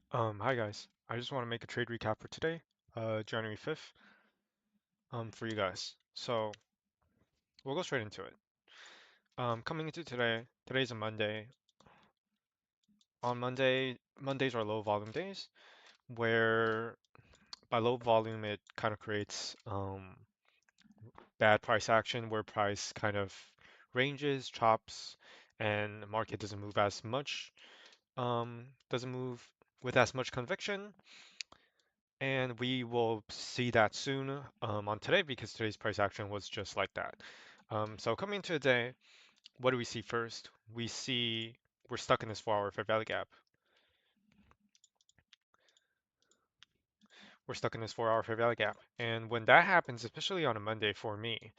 Hi guys. I just want to make a trade recap for today, January 5th, for you guys. So we'll go straight into it. Coming into today's a Monday. On Mondays are low volume days, where by low volume it kind of creates bad price action, where price kind of ranges, chops, and the market doesn't move as much, doesn't move with as much conviction. And we will see that soon on today because today's price action was just like that. So coming to today, what do we see first? We see we're stuck in this 4-hour fair value gap. We're stuck in this 4-hour fair value gap. And when that happens, especially on a Monday for me,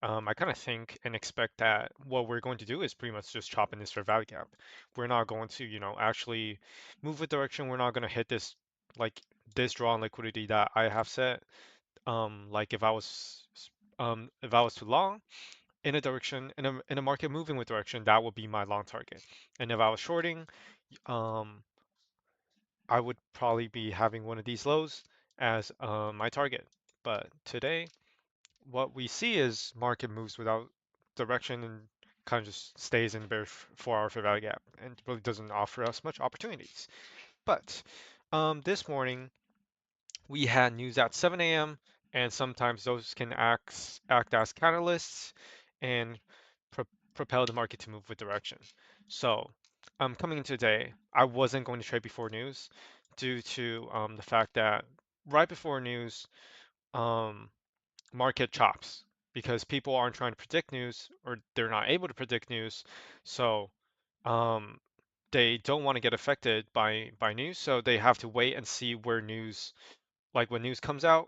I kind of think and expect that what we're going to do is pretty much just chop in this fair value gap. We're not going to, actually move a direction. We're not going to hit this like this draw on liquidity that I have set. Like if I was too long in a direction in a market moving with direction, that would be my long target. And if I was shorting, um, I would probably be having one of these lows as my target. But today, what we see is market moves without direction and kind of just stays in bearish 4-hour fair value gap and really doesn't offer us much opportunities. But this morning we had news at 7 a.m. and sometimes those can act as catalysts and pro propel the market to move with direction. So, coming into today, I wasn't going to trade before news due to the fact that right before news, um, market chops because people aren't trying to predict news or they're not able to predict news. So, um, they don't want to get affected by news, so they have to wait and see where news like when news comes out,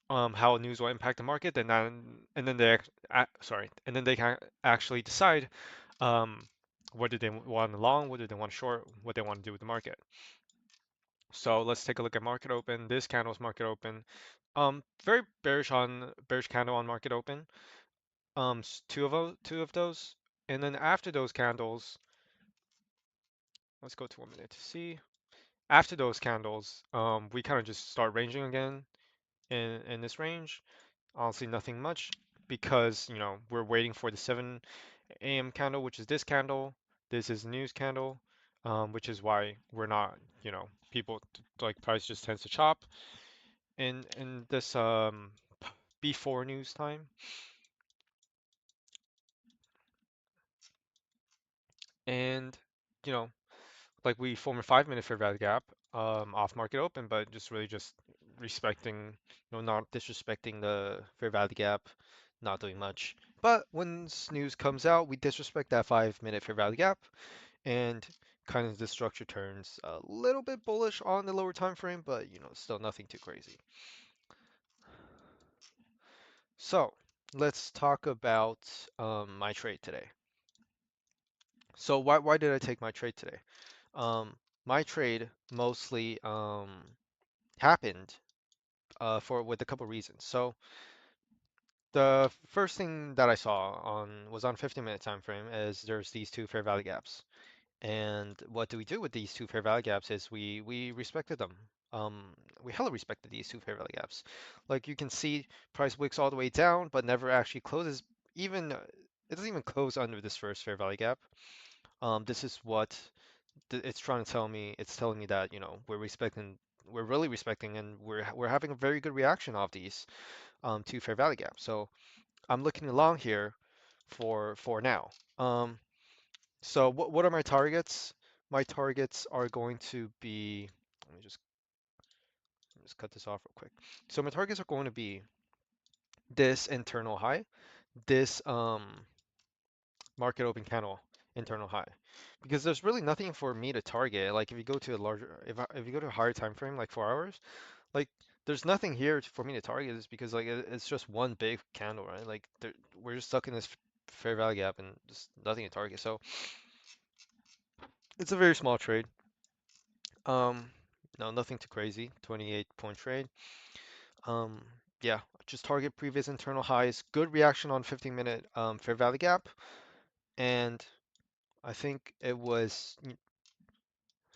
how news will impact the market, and then and then they can actually decide um, what do they want long, what do they want short, what they want to do with the market. So let's take a look at market open. This candle's market open. Very bearish candle on market open. Two of those, and then after those candles, let's go to 1 minute to see. After those candles, we kind of just start ranging again in this range. Honestly, nothing much because, we're waiting for the 7 a.m. candle, which is this candle. This is news candle, which is why we're not, people like price just tends to chop in this before news time. And, you know, like we form a 5 minute fair value gap off market open, but just really just respecting, not disrespecting the fair value gap, not doing much. But when news comes out, we disrespect that 5 minute fair value gap, and kind of the structure turns a little bit bullish on the lower time frame, but still nothing too crazy. So let's talk about my trade today. So why did I take my trade today? My trade mostly happened for with a couple reasons. So the first thing that I saw on 15-minute time frame is there's these two fair value gaps. And what do we do with these two fair value gaps is we respected them. We hella respected these two fair value gaps. Like you can see, price wicks all the way down, but never actually closes. Even it doesn't even close under this first fair value gap. This is what it's trying to tell me. It's telling me that we're really respecting, and we're having a very good reaction of these two fair value gaps. So I'm looking along here for now. So what are my targets? My targets are going to be, let me just cut this off real quick. So my targets are going to be this internal high, this market open candle internal high, because there's really nothing for me to target. Like if you go to a larger, if you go to a higher time frame, like 4 hours, like there's nothing here for me to target. Is because like it's just one big candle, right? Like we're just stuck in this fair value gap and just nothing to target. So it's a very small trade. Um, no, nothing too crazy. 28-point trade. Um, yeah, just target previous internal highs. Good reaction on 15-minute fair value gap, and I think it was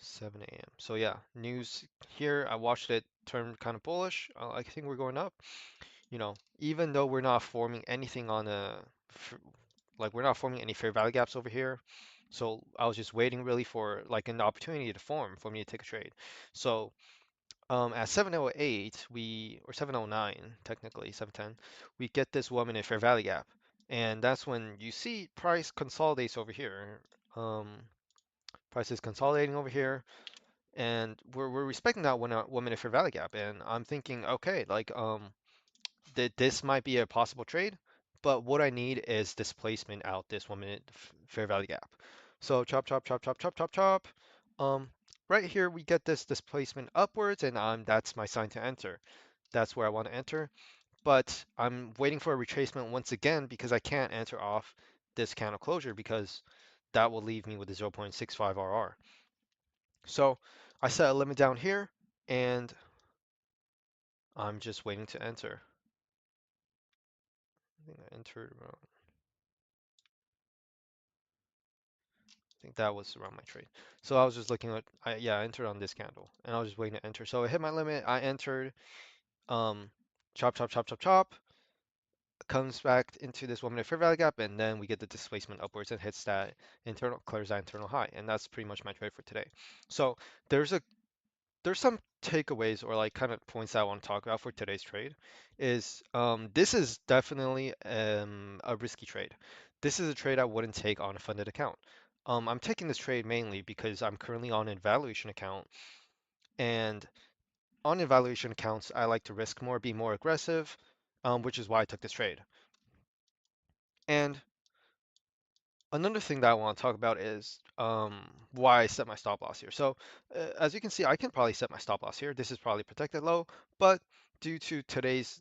7 a.m. So yeah, news here. I watched it turn kind of bullish. I think we're going up. Even though we're not forming anything on like we're not forming any fair value gaps over here. So I was just waiting really for like an opportunity to form for me to take a trade. So at 7:08 or 7:09 technically 7:10 we get this 1 minute fair value gap, and that's when you see price consolidates over here. Um, Price is consolidating over here, and we're respecting that 1 minute fair value gap, and I'm thinking okay, like that this might be a possible trade, but what I need is displacement out this 1 minute fair value gap. So chop, chop, chop, chop, chop, chop, chop. Um, right here we get this displacement upwards, and that's my sign to enter. That's where I want to enter, but I'm waiting for a retracement once again because I can't enter off this candle closure because that will leave me with a 0.65 RR. So I set a limit down here, and I'm just waiting to enter. I think I entered around. I think that was around my trade. So I was just looking at, yeah, I entered on this candle, and I was just waiting to enter. So I hit my limit. I entered, um, chop, chop, chop, chop, chop. Comes back into this 1 minute fair value gap, and then we get the displacement upwards and hits that internal, clears that internal high, and that's pretty much my trade for today. So there's a there's some takeaways or like kind of points I want to talk about for today's trade. Is this is definitely a risky trade. This is a trade I wouldn't take on a funded account. I'm taking this trade mainly because I'm currently on an evaluation account, and on evaluation accounts, I like to risk more, be more aggressive, which is why I took this trade. And another thing that I want to talk about is why I set my stop loss here. So as you can see, I can probably set my stop loss here. This is probably protected low, but due to today's,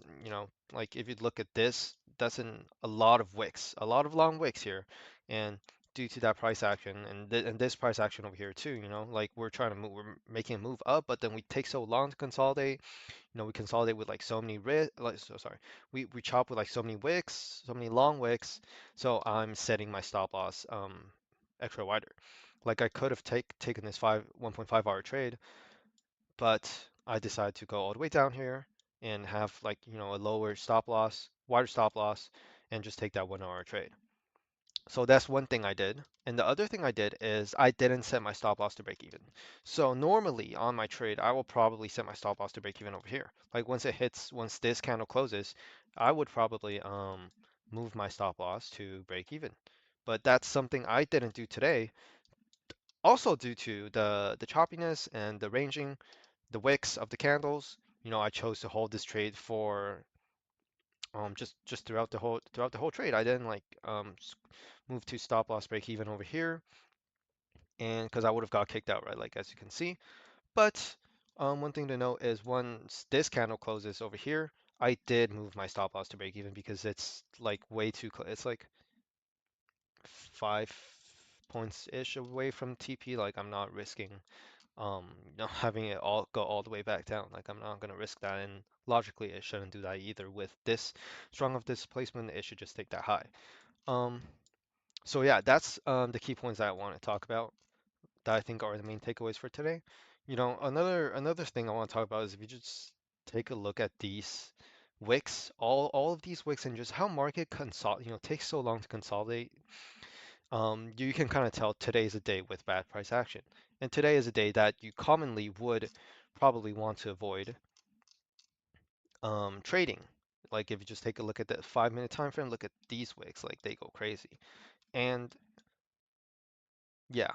like if you look at this, that's a lot of wicks, a lot of long wicks here, and due to that price action and this price action over here too, like we're trying to move, we're making a move up, but then we take so long to consolidate. We consolidate with like so many like so sorry, we chop with like so many wicks, so many long wicks. So I'm setting my stop loss extra wider. Like I could have taken this 1.5 hour trade, but I decided to go all the way down here and have like a lower stop loss, wider stop loss, and just take that 1 hour trade. So that's one thing I did. And the other thing I did is I didn't set my stop loss to break even. So normally on my trade, I will probably set my stop loss to break even over here. Like once this candle closes, I would probably move my stop loss to break even. But that's something I didn't do today. Also due to the choppiness and the ranging, the wicks of the candles. I chose to hold this trade for just throughout the whole trade. I didn't like move to stop loss break even over here, and because I would have got kicked out, right? Like as you can see. But one thing to note is once this candle closes over here, I did move my stop loss to break even because it's like way too close. It's like 5 points ish away from TP. Like I'm not risking having it all go all the way back down. Like I'm not gonna risk that, and logically it shouldn't do that either. With this strong of displacement, it should just take that high. Um, so yeah, that's the key points that I want to talk about that I think are the main takeaways for today. Another thing I want to talk about is if you just take a look at these wicks, all of these wicks, and just how market takes so long to consolidate. You can kind of tell today is a day with bad price action, and today is a day that you commonly would probably want to avoid trading. Like if you just take a look at the 5 minute time frame, look at these wicks, like they go crazy. And yeah,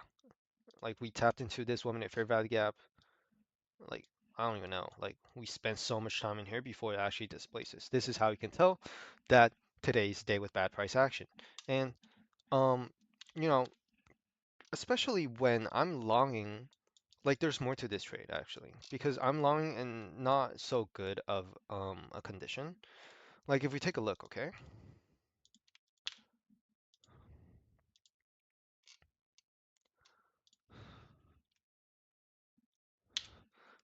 like we tapped into this 1 minute fair value gap. Like I don't even know. Like we spent so much time in here before it actually displaces. This is how you can tell that today's day with bad price action. And um, you know, especially when I'm longing, like there's more to this trade actually, because I'm longing in not so good of a condition. Like if we take a look, okay?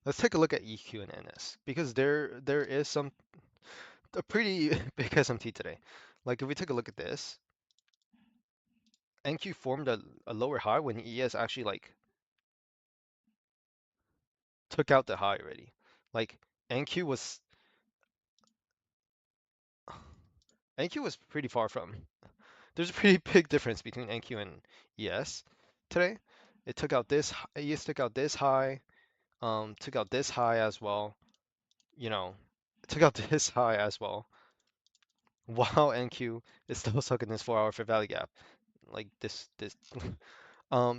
Let's take a look at EQ and NS because there is a pretty big SMT today. Like if we take a look at this, NQ formed a lower high when ES actually like took out the high already. Like NQ was NQ was pretty far from. There's a pretty big difference between NQ and ES today. It took out this ES took out this high, took out this high as well. You know, it took out this high as well. While NQ is still stuck in this 4 hour Fair Valley gap. Like this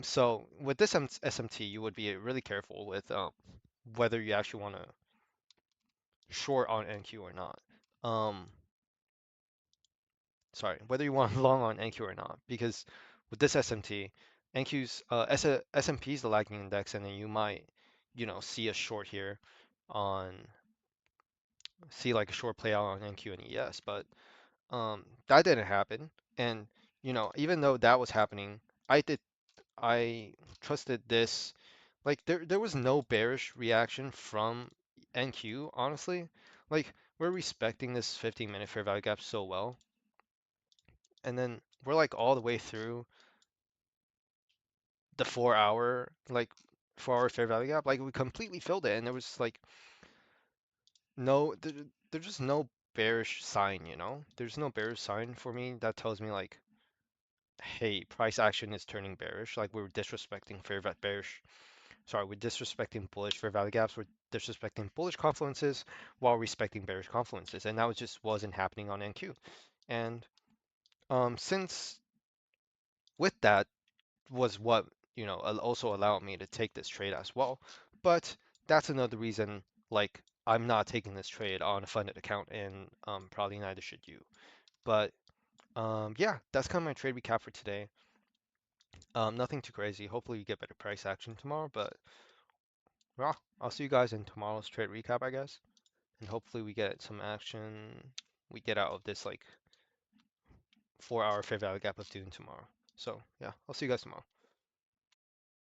so with this SMT you would be really careful with whether you actually want to short on NQ or not. Um, sorry, whether you want long on NQ or not, because with this SMT, NQ's SMP is the lagging index, and then you might, see a short here on see like a short play out on NQ and ES, but that didn't happen, and even though that was happening, I did I trusted this. Like there was no bearish reaction from NQ, honestly. Like we're respecting this 15-minute fair value gap so well, and then we're like all the way through the 4 hour, like 4 hour fair value gap. Like we completely filled it, and there was like no, there's just no bearish sign, There's no bearish sign for me that tells me like, hey, price action is turning bearish. Like we're disrespecting bearish. Sorry, we're disrespecting bullish fair value gaps. We're disrespecting bullish confluences while respecting bearish confluences, and that just wasn't happening on NQ. And since with that was what also allowed me to take this trade as well. But that's another reason, like I'm not taking this trade on a funded account, and probably neither should you. But yeah, that's kind of my trade recap for today. Nothing too crazy. Hopefully you get better price action tomorrow, but well, I'll see you guys in tomorrow's trade recap, I guess. And hopefully we get some action. We get out of this like 4 hour fair value gap of doing tomorrow. So yeah, I'll see you guys tomorrow.